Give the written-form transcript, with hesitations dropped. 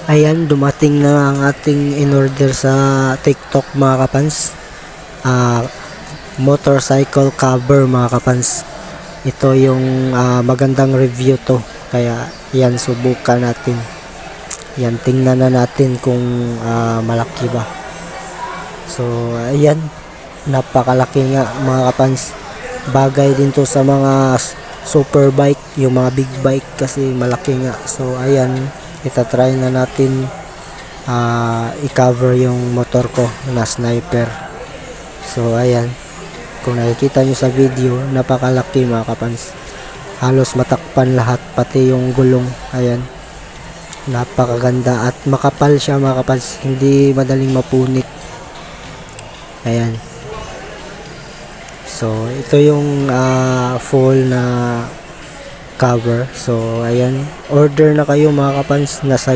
Ayan, dumating na ang ating in-order sa TikTok mga kapans. Motorcycle cover mga kapans. Ito yung magandang review to. Kaya yan, subukan natin. Yan, tingnan na natin kung malaki ba. So, ayan. Napakalaki nga mga kapans. Bagay din to sa mga super bike, yung mga big bike kasi malaki nga. So, ayan. Itatry na natin i-cover yung motor ko na sniper. So ayan, kung nakikita nyo sa video, napakalaki mga kapans, halos matakpan lahat, pati yung gulong. Ayan, napakaganda at makapal siya mga kapans, hindi madaling mapunit. Ayan, so ito yung full na cover. So ayan, order na kayo mga kapans, nasa